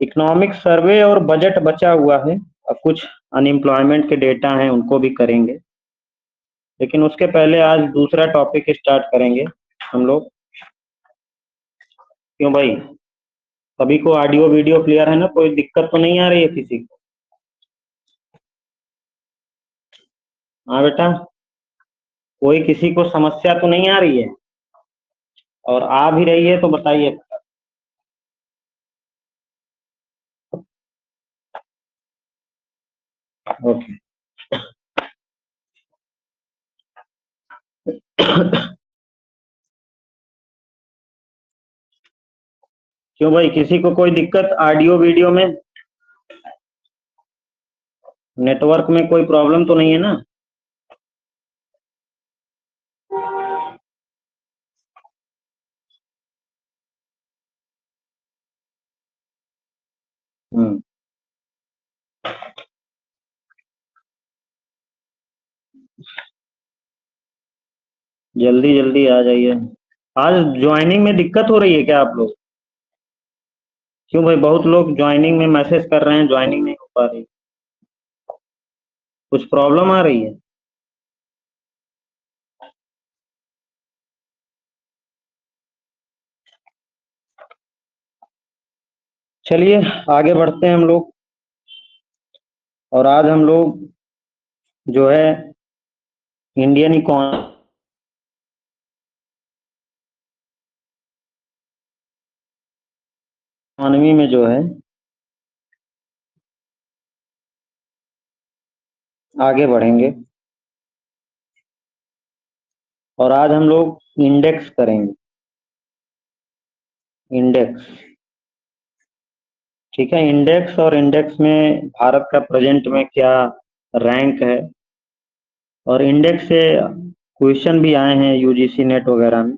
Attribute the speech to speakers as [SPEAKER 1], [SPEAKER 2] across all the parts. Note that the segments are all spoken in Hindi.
[SPEAKER 1] इकोनॉमिक सर्वे और बजट बचा हुआ है। अब कुछ अनएम्प्लॉयमेंट के डेटा हैं, उनको भी करेंगे, लेकिन उसके पहले आज दूसरा टॉपिक स्टार्ट करेंगे हम लोग। क्यों भाई, सभी को ऑडियो वीडियो क्लियर है ना? कोई दिक्कत तो नहीं आ रही है किसी को? हाँ बेटा, कोई किसी को समस्या तो नहीं आ रही है? और आ भी रही है तो बताइए। ओके। क्यों भाई, किसी को कोई दिक्कत ऑडियो वीडियो में? नेटवर्क में कोई प्रॉब्लम तो नहीं है ना? हम्म। जल्दी जल्दी आ जाइए। आज ज्वाइनिंग में दिक्कत हो रही है क्या आप लोग? क्यों भाई, बहुत लोग ज्वाइनिंग में मैसेज कर रहे हैं, ज्वाइनिंग नहीं हो पा रही। कुछ प्रॉब्लम आ रही है? चलिए आगे बढ़ते हैं हम लोग। और आज हम लोग जो है इंडियन इकोनॉमी में जो है आगे बढ़ेंगे। और आज हम लोग इंडेक्स करेंगे। इंडेक्स, ठीक है। इंडेक्स, और इंडेक्स में भारत का प्रेजेंट में क्या रैंक है, और इंडेक्स से क्वेश्चन भी आए हैं यूजीसी नेट वगैरह में,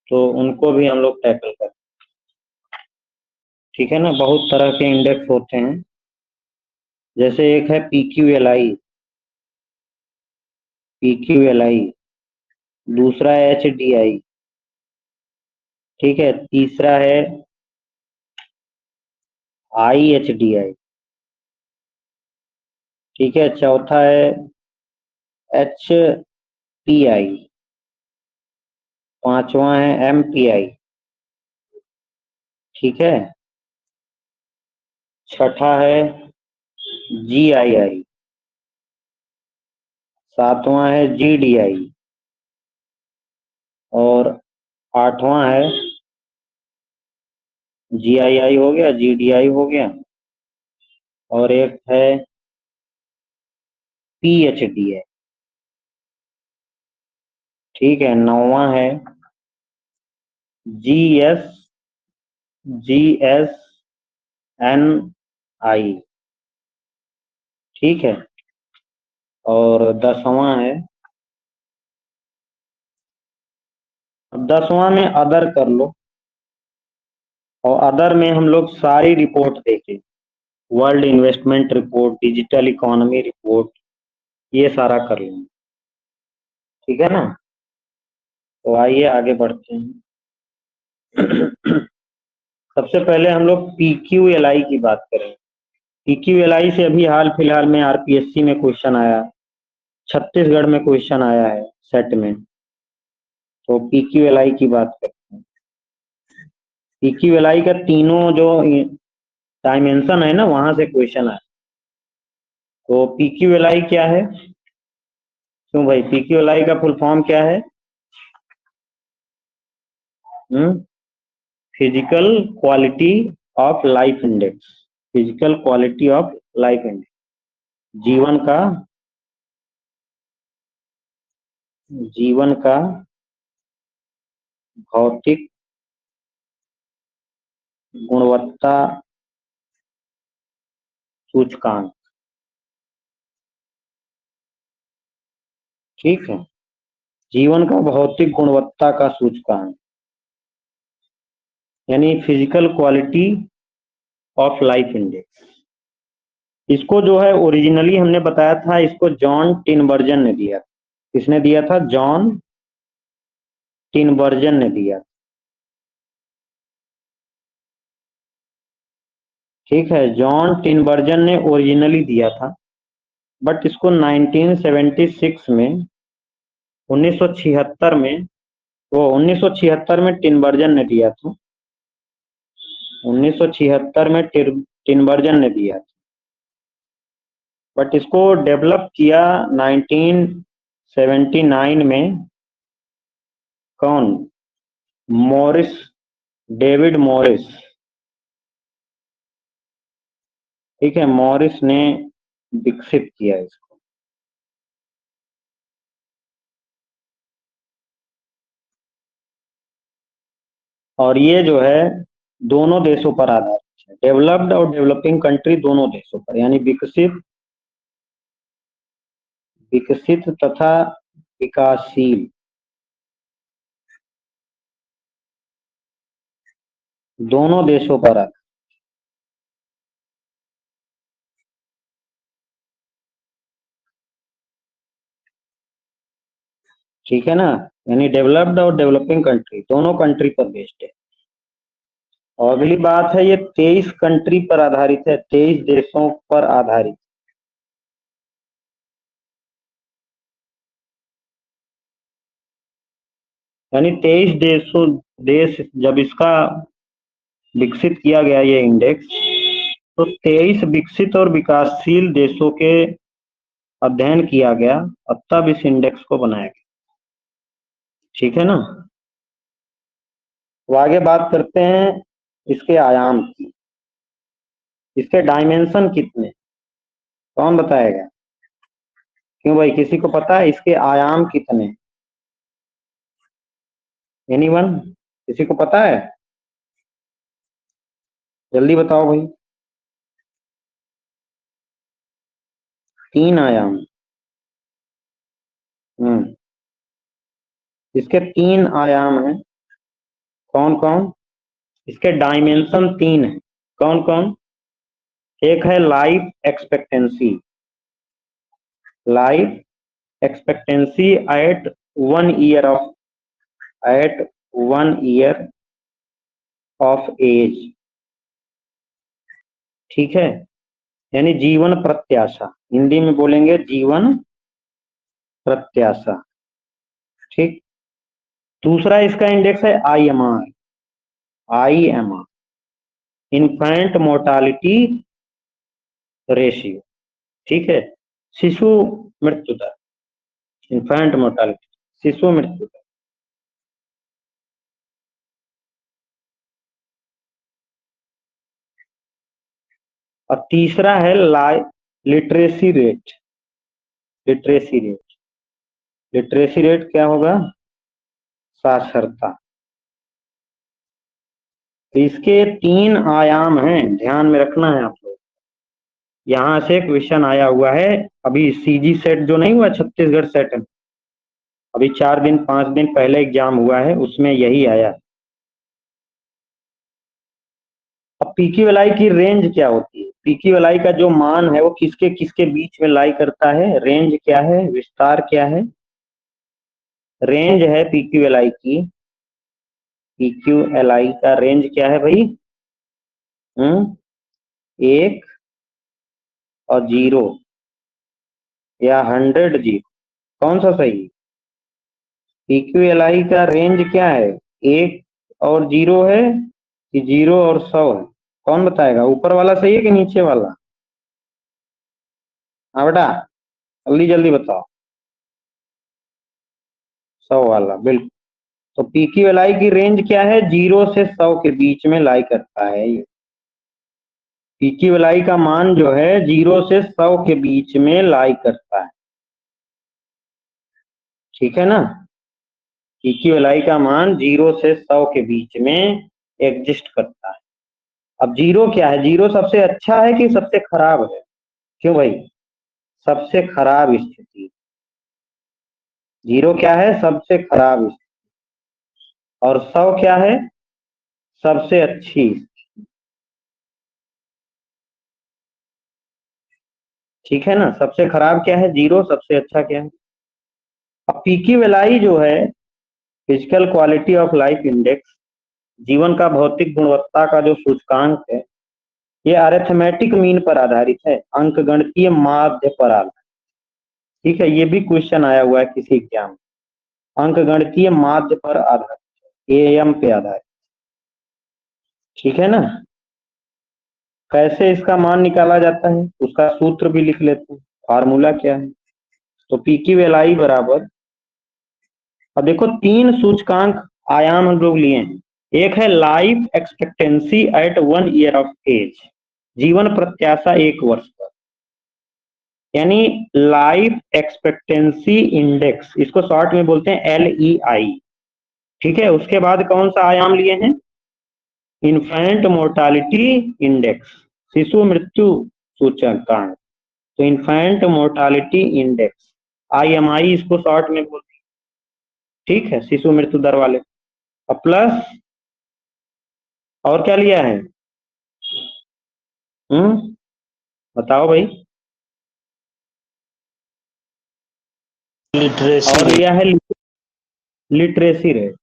[SPEAKER 1] तो उनको भी हम लोग टैकल करें। ठीक है ना? बहुत तरह के इंडेक्स होते हैं, जैसे एक है पी क्यू एल आई, दूसरा है HDI, ठीक है। तीसरा है IHDI, ठीक है। चौथा है HPI, पांचवा है MPI, ठीक है। छठा है GII, सातवां है GDI, और आठवां है GII हो गया, GDI हो गया, और एक है PHDI, ठीक है। नौवां है GSNI, ठीक है। और 10वां है, अब 10वां में अदर कर लो, और अदर में हम लोग सारी रिपोर्ट देखें। World investment report, digital economy report, ये सारा कर लेंगे, ठीक है ना? तो आइए आगे बढ़ते हैं। सबसे पहले हम लोग PQLI की बात करें। PQLI से अभी हाल फिलहाल में RPSC में क्वेश्चन आया, छत्तीसगढ़ में क्वेश्चन आया है सेट में, तो PQLI की बात करते हैं। PQLI का तीनों जो डायमेंशन है ना, वहां से क्वेश्चन आया। तो PQLI क्या है? क्यों भाई, PQLI का फुल फॉर्म क्या है? Physical quality of life index. Physical quality of life index, जीवन का जीवन का भौतिक गुणवत्ता सूचकांक, ठीक है। जीवन का भौतिक गुणवत्ता का सूचकांक, यानी physical quality of life index. इसको जो है ओरिजिनली हमने बताया था, इसको जॉन टिनबर्जन ने दिया। किसने दिया था? जॉन टिनबर्जन ने दिया। ठीक है, जॉन टिनबर्जन ने ओरिजिनली दिया था, बट इसको 1976 में 1976 में 1976 में टिनबर्जन ने दिया था। 1976 में टिनबर्जन ने दिया था, बट इसको डेवलप किया 1979 में कौन? Morris, David Morris. ठीक है, मॉरिस ने विकसित किया इसको। और ये जो है दोनों देशों पर आधारित है, डेवलप्ड और डेवलपिंग कंट्री दोनों देशों पर, यानी विकसित विकसित तथा विकासशील दोनों देशों पर आधारित। ठीक है ना, यानी डेवलप्ड और डेवलपिंग कंट्री दोनों कंट्री पर बेस्ड है। और अगली बात है, ये 23 कंट्री पर आधारित है, 23 देशों पर आधारित। यानी 23 देश जब इसका विकसित किया गया ये इंडेक्स, तो 23 विकसित और विकासशील देशों के अध्ययन किया गया और तब इस इंडेक्स को बनाया गया। ठीक है ना। तो आगे बात करते हैं इसके आयाम की। इसके डायमेंशन कितने, कौन बताएगा? क्यों भाई, किसी को पता है इसके आयाम कितने? एनीवन, किसी को पता है? जल्दी बताओ भाई। 3 आयाम। इसके 3 आयाम हैं। कौन कौन? इसके डायमेंशन 3 है। कौन कौन? एक है life expectancy, life expectancy at 1 year of at 1 year of age. ठीक है, यानी जीवन प्रत्याशा, हिंदी में बोलेंगे जीवन प्रत्याशा। ठीक। दूसरा इसका इंडेक्स है IMR, IMR, infant mortality ratio. ठीक है, शिशु मृत्यु दर, इन्फेंट मोर्टालिटी, शिशु मृत्यु दर। और तीसरा है literacy rate, literacy rate, literacy rate क्या होगा? साक्षरता। तो इसके 3 आयाम हैं, ध्यान में रखना है आप लोग। यहाँ से क्वेश्चन आया हुआ है, अभी CG सेट जो नहीं हुआ, छत्तीसगढ़ सेट, अभी 4 दिन 5 दिन पहले एग्जाम हुआ है, उसमें यही आया। अब पीक्यू एल आई की रेंज क्या होती है? पीक्यू एल आई का जो मान है वो किसके किसके बीच में लाई करता है? रेंज क्या है, विस्तार क्या है? रेंज है पीक्यू एल आई की, पीक्यू एल आई का रेंज क्या है भाई? 1 और 0 या 100 जीरो, कौन सा सही? पीक्यू एल आई का रेंज क्या है, 1 और 0 है कि 0 और 100 है? कौन बताएगा, ऊपर वाला सही है कि नीचे वाला? हाँ बेटा, जल्दी जल्दी बताओ। 100 वाला, बिल्कुल। तो पीक्यू एल आई की रेंज क्या है? 0 से 100 के बीच में लाई करता है ये। पीक्यू एल आई का मान जो है 0 से 100 के बीच में लाई करता है। ठीक है ना, पीक्यू एल आई का मान 0 से 100 के बीच में एग्जिस्ट करता है। अब 0 क्या है? 0 सबसे अच्छा है कि सबसे खराब है? क्यों भाई, सबसे खराब स्थिति। 0 क्या है? सबसे खराब स्थिति। और 100 क्या है? सबसे अच्छी। ठीक है ना, सबसे खराब क्या है? 0, सबसे अच्छा क्या है? अब पीक्यू एल आई जो है, physical quality of life index, जीवन का भौतिक गुणवत्ता का जो सूचकांक है, ये अरिथमेटिक मीन पर आधारित है, अंकगणितीय माध्य पर आधारित। ठीक है, ये भी क्वेश्चन आया हुआ है किसी एग्जाम में, अंकगणितीय माध्य पर आधारित, एएम पे आधारित। ठीक है ना। कैसे इसका मान निकाला जाता है उसका सूत्र भी लिख लेते हैं, फार्मूला क्या है। तो पी क्यू एल आई बराबर, अब देखो 3 सूचकांक आयाम हम लोग लिए हैं। एक है life expectancy at 1 year of age, जीवन प्रत्याशा 1 वर्ष पर, यानी लाइफ एक्सपेक्टेंसी इंडेक्स, इसको शॉर्ट में बोलते हैं LEI। ठीक है, उसके बाद कौन सा आयाम लिए हैं, इन्फेंट मोर्टालिटी इंडेक्स, शिशु मृत्यु सूचकांक। तो इन्फेंट मोर्टालिटी इंडेक्स, IMI इसको शॉर्ट में बोलते हैं। ठीक है, शिशु मृत्यु दर वाले। और प्लस और क्या लिया है, बताओ भाई।
[SPEAKER 2] लिटरेसी
[SPEAKER 1] और लिया है लिटरेसी रेट,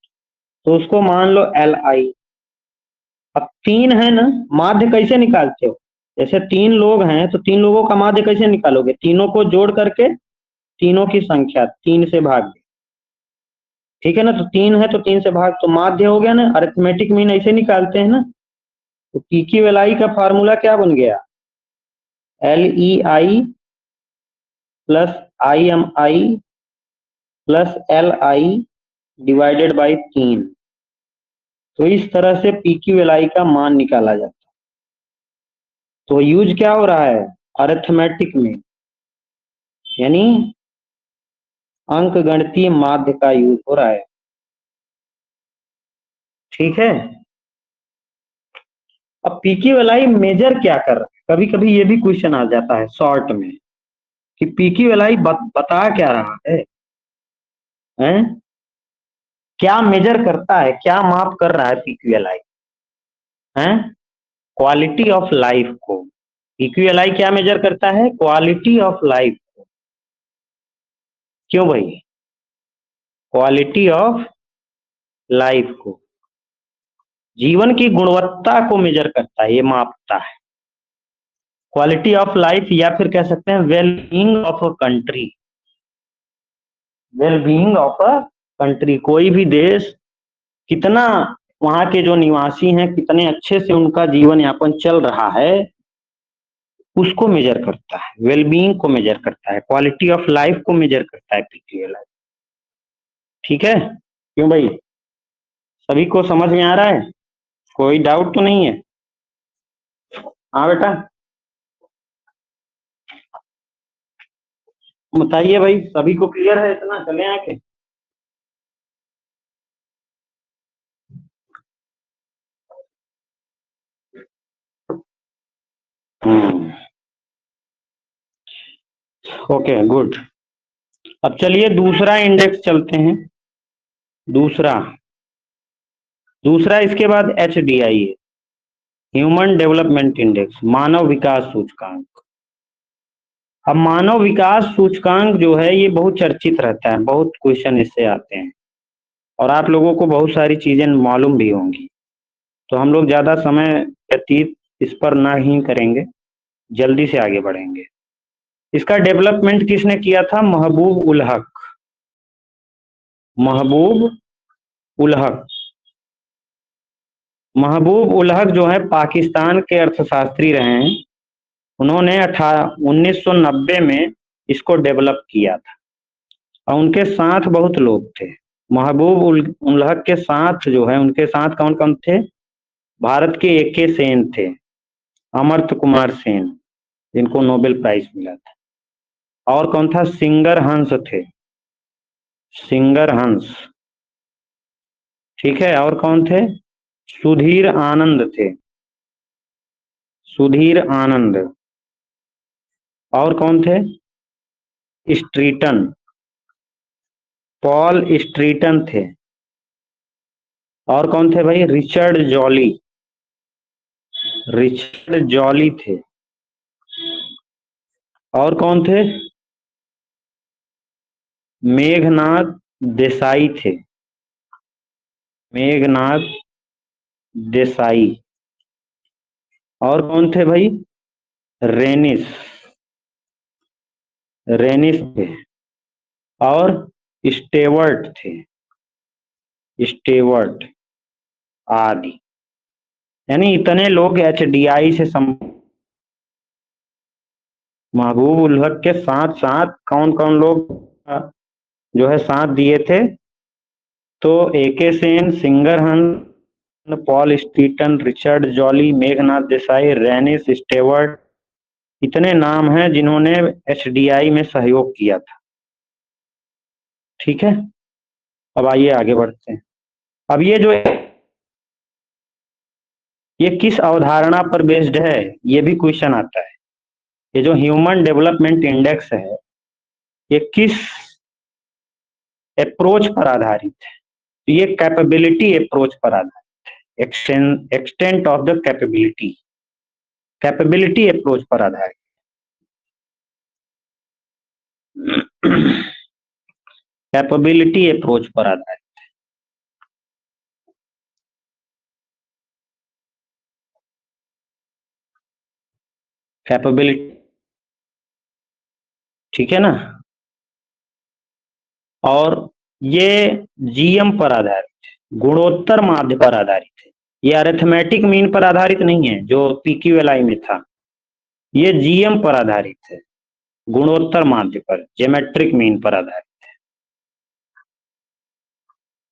[SPEAKER 1] तो उसको मान लो LI। अब 3 है ना, माध्य कैसे निकालते हो, जैसे 3 लोग हैं तो 3 लोगों का माध्य कैसे निकालोगे, तीनों को जोड़ करके तीनों की संख्या 3 से भाग दे। ठीक है ना, तो 3 है तो 3 से भाग, तो माध्य हो गया ना, अरिथमेटिक मीन ऐसे निकालते हैं ना। तो PQLI का फार्मूला क्या बन गया, LEI plus IMI plus LI divided by 3। तो इस तरह से PQLI का मान निकाला जाता है। तो यूज क्या हो रहा है, अरिथमेटिक में, यानी अंक गणितीय माध्य का यूज हो रहा है। ठीक है। अब PQLI मेजर क्या कर रहा है, कभी कभी ये भी क्वेश्चन आ जाता है शॉर्ट में कि PQLI बता क्या रहा है, हैं? क्या मेजर करता है, क्या माप कर रहा है PQLI, हैं? क्वालिटी ऑफ लाइफ को। PQLI क्या मेजर करता है, क्वालिटी ऑफ लाइफ को। क्यों भाई, क्वालिटी ऑफ लाइफ को, जीवन की गुणवत्ता को मेजर करता है, ये मापता है। क्वालिटी ऑफ लाइफ, या फिर कह सकते हैं wellbeing of a country, wellbeing of a country. कोई भी देश कितना, वहां के जो निवासी हैं कितने अच्छे से उनका जीवन यापन चल रहा है, उसको मेजर करता है, वेलबींग को मेजर करता है, क्वालिटी ऑफ लाइफ को मेजर करता है PQLI। ठीक है, क्यों भाई, सभी को समझ में आ रहा है, कोई डाउट तो नहीं है। हाँ बेटा, बताइए भाई, सभी को क्लियर है इतना, चले आके। Okay good. अब चलिए दूसरा इंडेक्स चलते हैं। दूसरा दूसरा इसके बाद HDI है, ह्यूमन डेवलपमेंट इंडेक्स, मानव विकास सूचकांक। अब मानव विकास सूचकांक जो है ये बहुत चर्चित रहता है, बहुत क्वेश्चन इससे आते हैं, और आप लोगों को बहुत सारी चीजें मालूम भी होंगी। तो हम लोग ज्यादा समय व्यतीत इस पर ना ही करेंगे, जल्दी से आगे बढ़ेंगे। इसका डेवलपमेंट किसने किया था, महबूब उल हक। महबूब उल हक, महबूब उल हक जो है पाकिस्तान के अर्थशास्त्री रहे हैं। उन्होंने 1990 में इसको डेवलप किया था, और उनके साथ बहुत लोग थे। महबूब उल हक के साथ जो है, उनके साथ कौन कौन थे, भारत के AK सेन थे, अमर्त्य कुमार सेन जिनको नोबेल प्राइज मिला था, और कौन था, सिंगर हंस थे, सिंगर हंस। ठीक है, और कौन थे, सुधीर आनंद थे, सुधीर आनंद। और कौन थे, स्ट्रीटन, पॉल स्ट्रीटन थे। और कौन थे भाई, रिचर्ड जॉली, रिचर्ड जॉली थे। और कौन थे, मेघनाथ देसाई थे, मेघनाथ देसाई। और कौन थे भाई? रेनिस, रेनिस थे। और स्टेवर्ट थे, स्टेवर्ट आदि। यानी इतने लोग एचडीआई से महबूब उल हक के साथ साथ कौन कौन लोग जो है साथ दिए थे? तो एके सेन, सिंगरहन, Paul Streeten, Richard Jolly, Meghnad Desai, Ranis, Stewart, इतने नाम हैं जिन्होंने एचडीआई में सहयोग किया था। ठीक है, अब आइए आगे बढ़ते हैं। अब ये किस अवधारणा पर बेस्ड है, ये भी क्वेश्चन आता है। ये जो ह्यूमन डेवलपमेंट इंडेक्स है, ये किस अप्रोच पर आधारित है? तो ये कैपेबिलिटी अप्रोच पर आधारित है। Extent of the capability, capability approach पर आधारित। कैपेबिलिटी अप्रोच पर आधारित। कैपेबिलिटी, ठीक है ना? और ये जीएम पर आधारित है, गुणोत्तर माध्य पर आधारित है। ये अरिथमेटिक मीन पर आधारित नहीं है जो पीक्यूएलआई में था। ये जीएम पर आधारित है, गुणोत्तर माध्य पर, ज्योमेट्रिक मीन पर आधारित।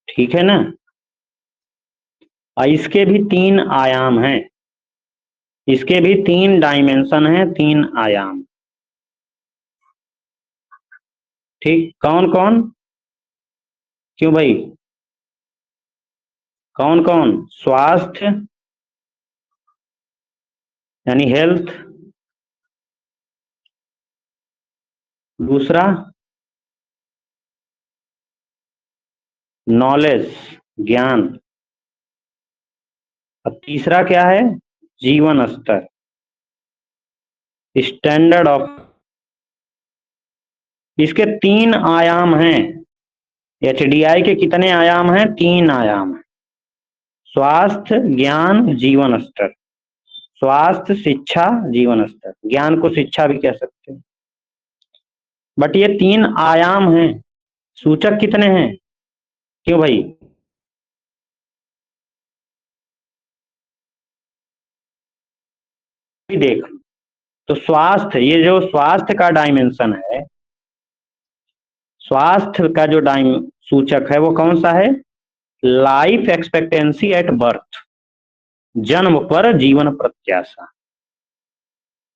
[SPEAKER 1] ठीक है ना? और इसके भी 3 आयाम हैं, इसके भी 3 डायमेंशन हैं, 3 आयाम। ठीक, कौन कौन? क्यों भाई? कौन कौन? स्वास्थ्य यानी हेल्थ, दूसरा नॉलेज, ज्ञान, और तीसरा क्या है? जीवन स्तर, स्टैंडर्ड ऑफ। इसके 3 आयाम हैं। एचडीआई के कितने आयाम हैं? 3 आयाम हैं। स्वास्थ्य, ज्ञान, जीवन स्तर। स्वास्थ्य, शिक्षा, जीवन स्तर। ज्ञान को शिक्षा भी कह सकते हैं। बट ये 3 आयाम हैं। सूचक कितने हैं? क्यों भाई? देख, तो स्वास्थ्य, ये जो स्वास्थ्य का डायमेंशन है, स्वास्थ्य का जो सूचक है वो कौन सा है? लाइफ एक्सपेक्टेंसी एट बर्थ, जन्म पर जीवन प्रत्याशा,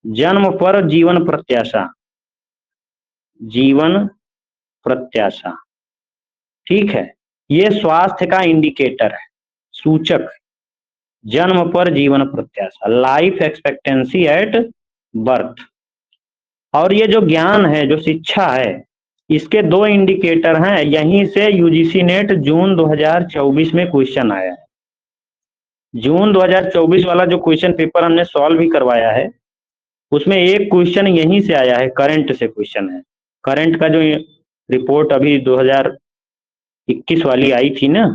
[SPEAKER 1] जन्म पर जीवन प्रत्याशा, जीवन प्रत्याशा। ठीक है, ये स्वास्थ्य का इंडिकेटर है, सूचक, जन्म पर जीवन प्रत्याशा, लाइफ एक्सपेक्टेंसी एट बर्थ। और ये जो ज्ञान है, जो शिक्षा है, इसके 2 इंडिकेटर हैं। यहीं से यूजीसी नेट जून 2024 में क्वेश्चन आया है। जून 2024 वाला जो क्वेश्चन पेपर हमने सॉल्व भी करवाया है, उसमें एक क्वेश्चन यहीं से आया है, करंट से क्वेश्चन है। करंट का जो रिपोर्ट अभी 2021 वाली आई थी ना,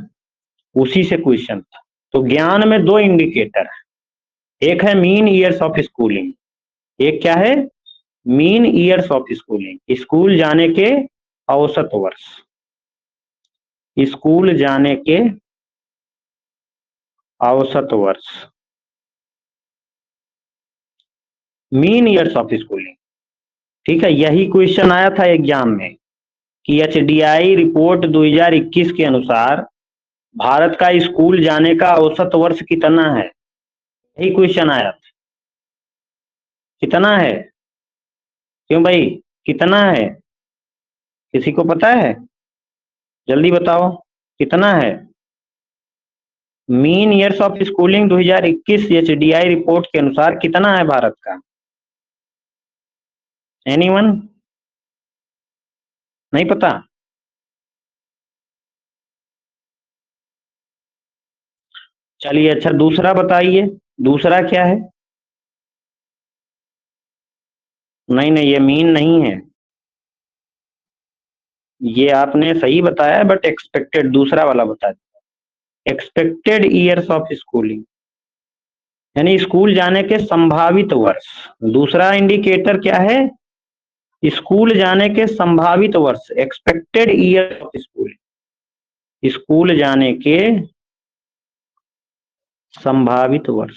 [SPEAKER 1] उसी से क्वेश्चन था। तो ज्ञान में 2 इंडिकेटर है, एक है मीन ईयर्स ऑफ स्कूलिंग, एक क्या है? Mean years of schooling, school जाने के औसत वर्ष, स्कूल जाने के औसत वर्ष, मीन ईयर्स ऑफ स्कूलिंग। ठीक है, यही क्वेश्चन आया था एग्जाम में कि एचडीआई रिपोर्ट 2021 के अनुसार भारत का स्कूल जाने का औसत वर्ष कितना है? यही क्वेश्चन आया था। कितना है? क्यों भाई, कितना है? किसी को पता है? जल्दी बताओ, कितना है? Mean years of schooling 2021 HDI report के अनुसार कितना है भारत का? एनीवन? नहीं पता? चलिए, अच्छा दूसरा बताइए, दूसरा क्या है? नहीं नहीं, ये मीन नहीं है। ये आपने सही बताया, बट एक्सपेक्टेड दूसरा वाला बता दिया। एक्सपेक्टेड ईयर्स ऑफ स्कूलिंग, यानी स्कूल जाने के संभावित वर्ष। दूसरा इंडिकेटर क्या है? स्कूल जाने के संभावित वर्ष, expected year of school. School जाने के संभावित वर्ष।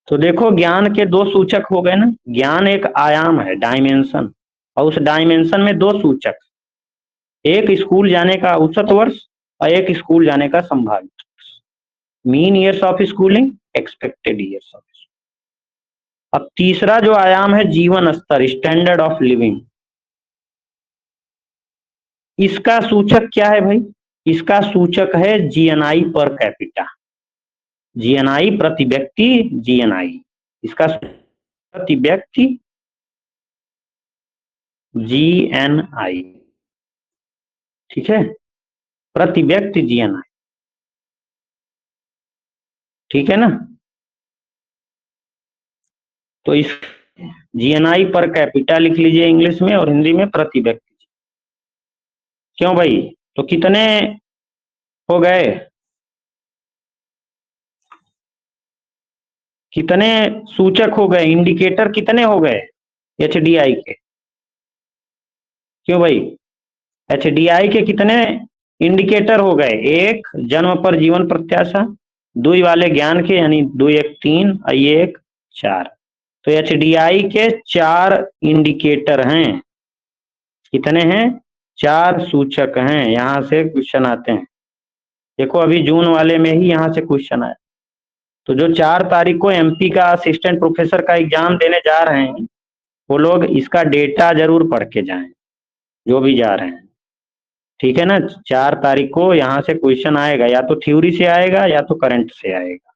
[SPEAKER 1] तो देखो, ज्ञान के दो सूचक हो गए ना। ज्ञान एक आयाम है, डायमेंशन, और उस डायमेंशन में दो सूचक, एक स्कूल जाने का औसत वर्ष और एक स्कूल जाने का संभावित वर्ष। Mean years of schooling, expected years of. अब तीसरा जो आयाम है, जीवन स्तर, स्टैंडर्ड ऑफ लिविंग। इसका सूचक क्या है भाई? इसका सूचक है जीएनआई पर कैपिटा। जीएनआई प्रति व्यक्ति, जीएनआई, इसका प्रति व्यक्ति जीएनआई। ठीक है, प्रति व्यक्ति जीएनआई। ठीक है ना? तो इस जीएनआई पर कैपिटा लिख लीजिए इंग्लिश में, और हिंदी में प्रति व्यक्ति। क्यों भाई? तो कितने हो गए? कितने सूचक हो गए, इंडिकेटर कितने हो गए एचडीआई के? क्यों भाई? एचडीआई के कितने इंडिकेटर हो गए? एक, जन्म पर जीवन प्रत्याशा, दुई वाले ज्ञान के, यानी 2 1 3 और 1 4। तो एचडीआई के 4 इंडिकेटर हैं। कितने हैं? 4 सूचक हैं। यहां से क्वेश्चन आते हैं। देखो, अभी जून वाले में ही यहां से क्वेश्चन आया। तो जो 4 तारीख को एमपी का असिस्टेंट प्रोफेसर का एग्जाम देने जा रहे हैं, वो लोग इसका डेटा जरूर पढ़ के जाएं, जो भी जा रहे हैं। ठीक है ना? 4 तारीख को यहाँ से क्वेश्चन आएगा, या तो थ्योरी से आएगा या तो करंट से आएगा।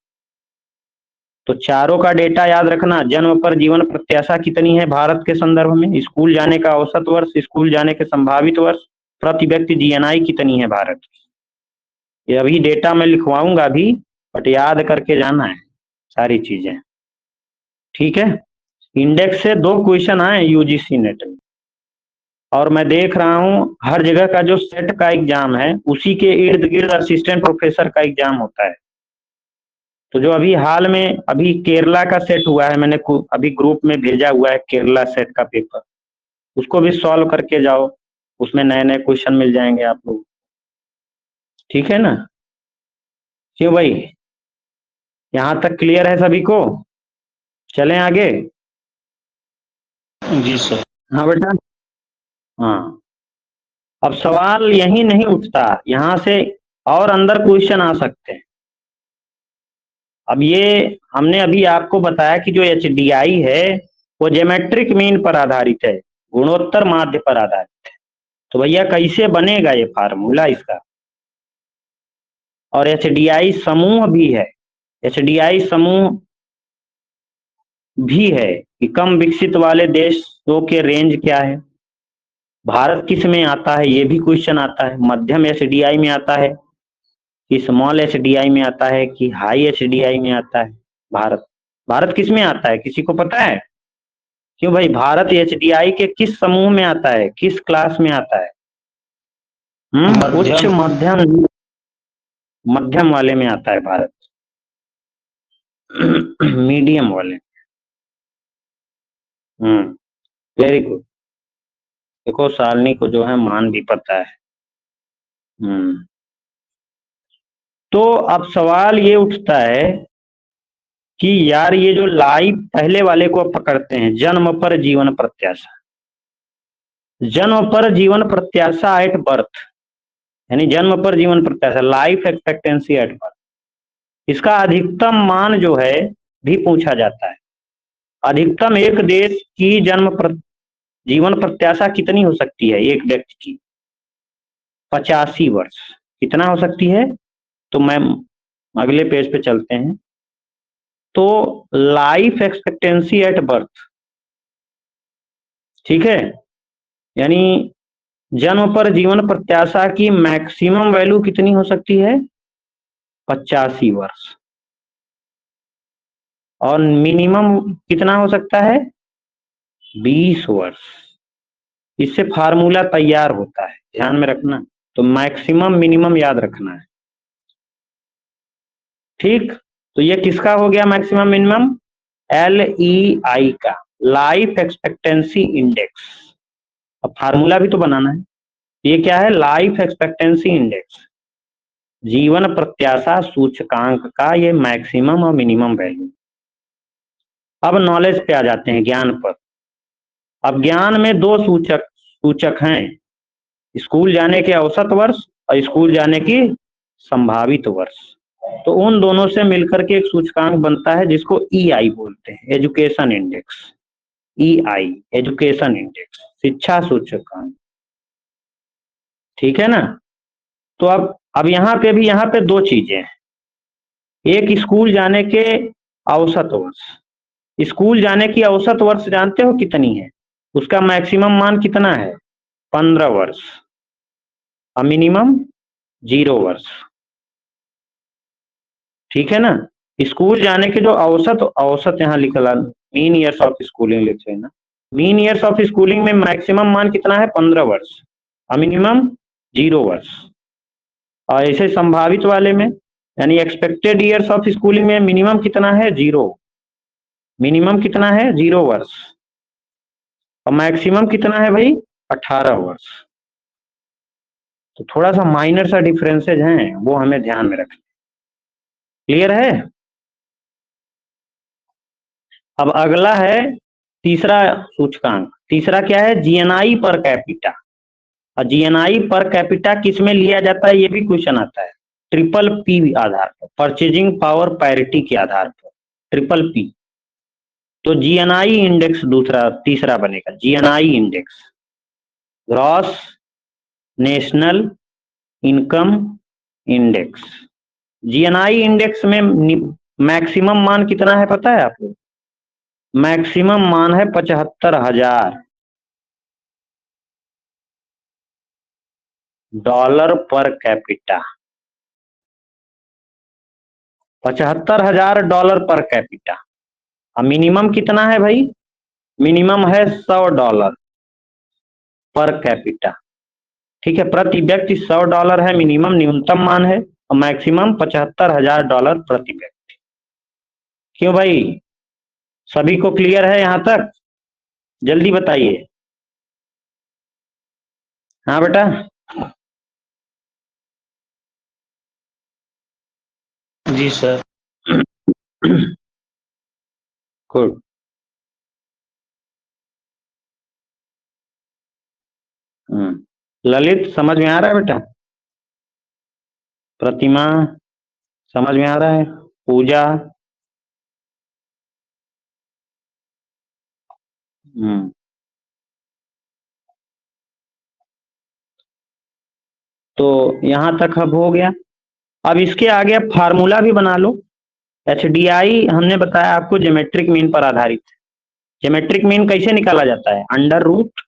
[SPEAKER 1] तो चारों का डेटा याद रखना। जन्म पर जीवन प्रत्याशा कितनी है भारत के संदर्भ में, स्कूल जाने का औसत वर्ष, स्कूल जाने के संभावित वर्ष, प्रति व्यक्ति जीएनआई कितनी है भारत की। ये अभी डेटा मैं लिखवाऊंगा अभी, बट याद करके जाना है सारी चीजें। ठीक है? इंडेक्स से 2 क्वेश्चन आए यूजीसी नेट में, और मैं देख रहा हूं हर जगह का जो सेट का एग्जाम है, उसी के इर्द गिर्द असिस्टेंट प्रोफेसर का एग्जाम होता है। तो जो अभी हाल में अभी केरला का सेट हुआ है, मैंने अभी ग्रुप में भेजा हुआ है केरला सेट का पेपर, उसको भी सॉल्व करके जाओ। उसमें नए नए क्वेश्चन मिल जाएंगे आप लोग। ठीक है ना? क्यों भाई? यहाँ तक क्लियर है सभी को? चलें आगे?
[SPEAKER 2] जी सर।
[SPEAKER 1] हाँ बेटा। हाँ, अब सवाल यही नहीं उठता, यहाँ से और अंदर क्वेश्चन आ सकते हैं। अब ये हमने अभी आपको बताया कि जो एचडीआई है वो ज्योमेट्रिक मीन पर आधारित है, गुणोत्तर माध्य पर आधारित है। तो भैया कैसे बनेगा ये फार्मूला इसका? और एचडीआई समूह भी है। एचडीआई समूह भी है कि कम विकसित वाले देशों के रेंज क्या है, भारत किस में आता है, ये भी क्वेश्चन आता है। मध्यम एचडीआई में आता है कि स्मॉल एचडीआई में आता है कि हाई एचडीआई में आता है भारत? भारत किस में आता है, किसी को पता है? क्यों भाई? भारत एचडीआई के किस समूह में आता है, किस क्लास में आता है? उच्च मध्यम, मध्यम वाले में आता है भारत। मीडियम वाले। Very good. देखो, सालनी को जो है मान भी पता है। तो अब सवाल ये उठता है कि यार ये जो लाइफ, पहले वाले को पकड़ते हैं, जन्म पर जीवन प्रत्याशा। जन्म पर जीवन प्रत्याशा एट बर्थ, यानी जन्म पर जीवन प्रत्याशा, लाइफ एक्सपेक्टेंसी एट बर्थ, इसका अधिकतम मान जो है भी पूछा जाता है। अधिकतम एक देश की जीवन प्रत्याशा कितनी हो सकती है एक व्यक्ति की? 85 वर्ष। कितना हो सकती है? तो मैं अगले पेज पे चलते हैं। तो लाइफ एक्सपेक्टेंसी एट बर्थ, ठीक है, यानी जन्म पर जीवन प्रत्याशा की मैक्सिमम वैल्यू कितनी हो सकती है? 85 वर्ष। और मिनिमम कितना हो सकता है? 20 वर्ष। इससे फार्मूला तैयार होता है, ध्यान में रखना। तो मैक्सिमम मिनिमम याद रखना है। ठीक, तो ये किसका हो गया मैक्सिमम मिनिमम? LEI का, लाइफ एक्सपेक्टेंसी इंडेक्स। अब फार्मूला भी तो बनाना है। ये क्या है? लाइफ एक्सपेक्टेंसी इंडेक्स, जीवन प्रत्याशा सूचकांक का ये मैक्सिमम और मिनिमम वैल्यू। अब नॉलेज पे आ जाते हैं, ज्ञान पर। अब ज्ञान में दो सूचक सूचक हैं, स्कूल जाने के औसत वर्ष और स्कूल जाने की संभावित वर्ष। तो उन दोनों से मिलकर के एक सूचकांक बनता है जिसको EI बोलते हैं, education index. EI, education index, शिक्षा सूचकांक। ठीक है ना? तो अब यहाँ पे दो चीजें हैं। एक स्कूल जाने के औसत वर्ष। स्कूल जाने की औसत वर्ष जानते हो कितनी है? उसका मैक्सिमम मान कितना है? 15 वर्ष और मिनिमम 0 वर्ष। ठीक है ना? स्कूल जाने के जो औसत यहाँ लिखा, मीन ईयर्स ऑफ स्कूलिंग लिख लेना। मीन ईयर्स ऑफ स्कूलिंग में मैक्सिमम मान कितना है? 15 वर्ष और मिनिमम 0 वर्ष। और ऐसे संभावित वाले में, यानी एक्सपेक्टेड ईयर्स ऑफ स्कूलिंग में मिनिमम कितना है? 0। मिनिमम कितना है? 0 वर्ष। और मैक्सिमम कितना है भाई? 18 वर्ष। तो थोड़ा सा माइनर सा डिफरेंसेज हैं, वो हमें ध्यान में रखना। क्लियर है? अब अगला है तीसरा सूचकांक। तीसरा क्या है? GNI per capita. और GNI पर कैपिटा किस में लिया जाता है? ये भी क्वेश्चन आता है। PPP आधार पर, परचेजिंग पावर पैरिटी के आधार पर, PPP। तो GNI इंडेक्स तीसरा बनेगा, GNI index, gross national income index. GNI index में मैक्सिमम मान कितना है पता है आपको? मैक्सिमम मान है 75,000 dollar per capita. 75,000 dollar per capita. अब मिनिमम कितना है भाई? मिनिमम है $100 पर कैपिटा। ठीक है, प्रति व्यक्ति $100 है मिनिमम, न्यूनतम मान है, और मैक्सिमम $75,000 प्रति व्यक्ति। क्यों भाई, सभी को क्लियर है यहाँ तक? जल्दी बताइए। हाँ बेटा।
[SPEAKER 2] जी सर।
[SPEAKER 1] गुड। ललित समझ में आ रहा है बेटा? प्रतिमा समझ में आ रहा है? पूजा? तो यहां तक अब हो गया। अब इसके आगे अब फार्मूला भी बना लो। HDI हमने बताया आपको ज्योमेट्रिक मीन पर आधारित है। ज्योमेट्रिक मीन कैसे निकाला जाता है? अंडर रूट,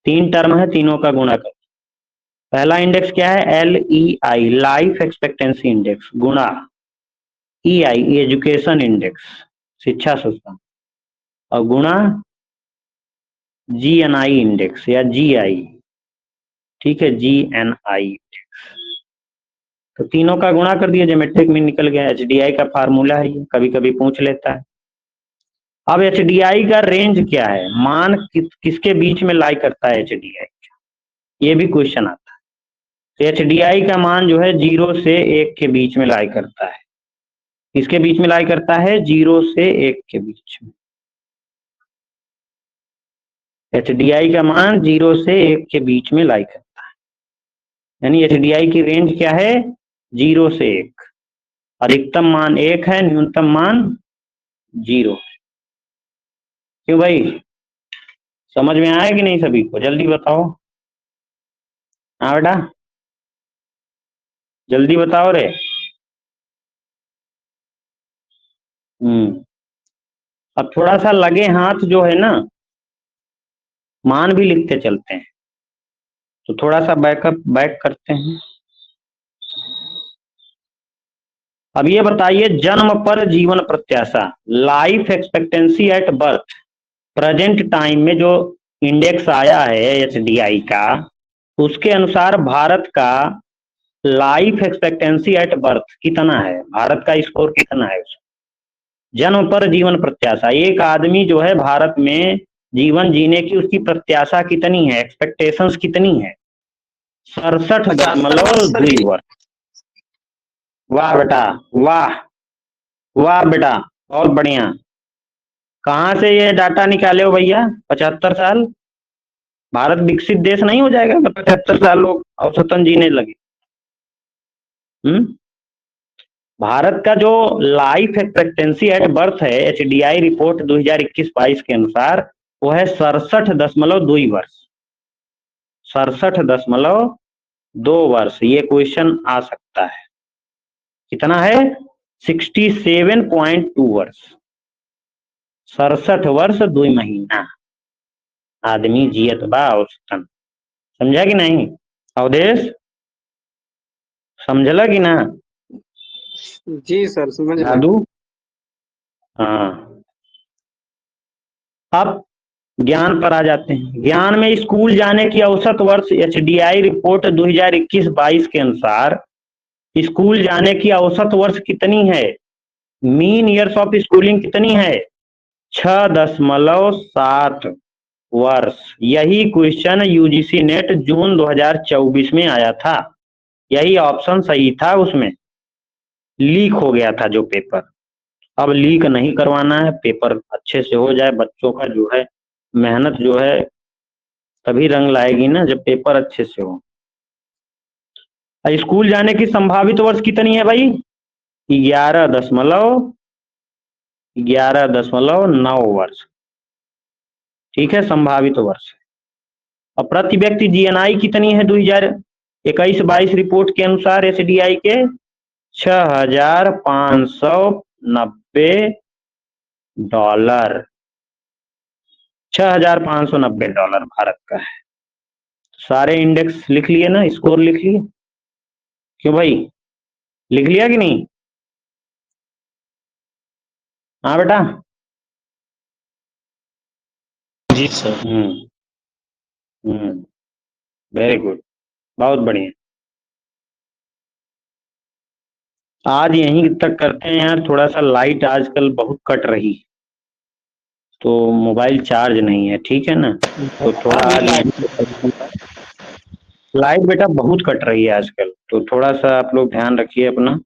[SPEAKER 1] 3 टर्म है, तीनों का गुणा कर। पहला इंडेक्स क्या है? LEI, लाइफ एक्सपेक्टेंसी इंडेक्स, गुणा EI, एजुकेशन इंडेक्स, शिक्षा सूचकांक, और गुणा GNI इंडेक्स या GI। ठीक है, GNI इंडेक्स। तो तीनों का गुणा कर दिया, ज्योमेट्रिक मीन निकल गया। HDI का फार्मूला है ये, कभी कभी पूछ लेता है। अब HDI का रेंज क्या है? मान किसके बीच में लाई करता है HDI? ये भी क्वेश्चन आता है। तो HDI का मान जो है 0 से 1 के बीच में लाई करता है। किसके बीच में लाई करता है? 0 से 1 के बीच में। HDI का मान 0 से 1 के बीच में लाई करता है, यानी HDI की रेंज क्या है? 0 से 1। अधिकतम मान 1 है, न्यूनतम मान 0। क्यों भाई, समझ में आया कि नहीं सभी को? जल्दी बताओ। हाँ बेटा, जल्दी बताओ रे। अब थोड़ा सा लगे हाथ जो है ना, मान भी लिखते चलते हैं। तो थोड़ा सा बैक करते हैं। अब ये बताइए, जन्म पर जीवन प्रत्याशा, life expectancy at birth, present time में जो इंडेक्स आया है HDI का, उसके अनुसार भारत का लाइफ एक्सपेक्टेंसी एट बर्थ कितना है, भारत का स्कोर कितना है उसमें? जन्म पर जीवन प्रत्याशा, एक आदमी जो है भारत में जीवन जीने की उसकी प्रत्याशा कितनी है, एक्सपेक्टेशंस कितनी है? 67.2 वर्ष। वाह बेटा वाह, वाह बेटा, बहुत बढ़िया। कहाँ से ये डाटा निकाले हो भैया? 75 साल? भारत विकसित देश नहीं हो जाएगा तो 75 साल लोग औसतन जीने लगे। भारत का जो लाइफ एक्सपेक्टेंसी एट बर्थ है एचडीआई रिपोर्ट 2021-22 के अनुसार वो है 67.2 वर्ष। 67.2 वर्ष। ये क्वेश्चन आ सकता है। कितना है? 67.2 वर्ष। 67 वर्ष 2 महीना आदमी जियत बा औसतन। समझा कि नहीं अवधेश? समझला कि ना?
[SPEAKER 3] जी सर समझ गया।
[SPEAKER 1] दादू? हाँ, अब ज्ञान पर आ जाते हैं। ज्ञान में स्कूल जाने की औसत वर्ष एचडीआई रिपोर्ट 2021-22 के अनुसार स्कूल जाने की औसत वर्ष कितनी है? मीन ईयर्स ऑफ स्कूलिंग कितनी है? 6.7 वर्ष। यही क्वेश्चन यूजीसी नेट जून 2024 में आया था। यही ऑप्शन सही था, उसमें लीक हो गया था जो पेपर। अब लीक नहीं करवाना है, पेपर अच्छे से हो जाए। बच्चों का जो है मेहनत जो है तभी रंग लाएगी ना जब पेपर अच्छे से हो। स्कूल जाने की संभावित वर्ष कितनी है भाई? 11.9 वर्ष। ठीक है, संभावित वर्ष। और प्रति व्यक्ति जीएनआई कितनी है 2021-22 रिपोर्ट के अनुसार एसडीआई के? 6,590 डॉलर। 6,590 डॉलर भारत का है। सारे इंडेक्स लिख लिए ना, स्कोर लिख लिए? क्यों भाई, लिख लिया कि नहीं? हाँ बेटा।
[SPEAKER 2] जी सर।
[SPEAKER 1] वेरी गुड, बहुत बढ़िया। आज यहीं तक करते हैं यार, थोड़ा सा लाइट आजकल बहुत कट रही तो मोबाइल चार्ज नहीं है, ठीक है ना? तो थोड़ा आज लाइट बेटा बहुत कट रही है आजकल, तो थोड़ा सा आप लोग ध्यान रखिए अपना।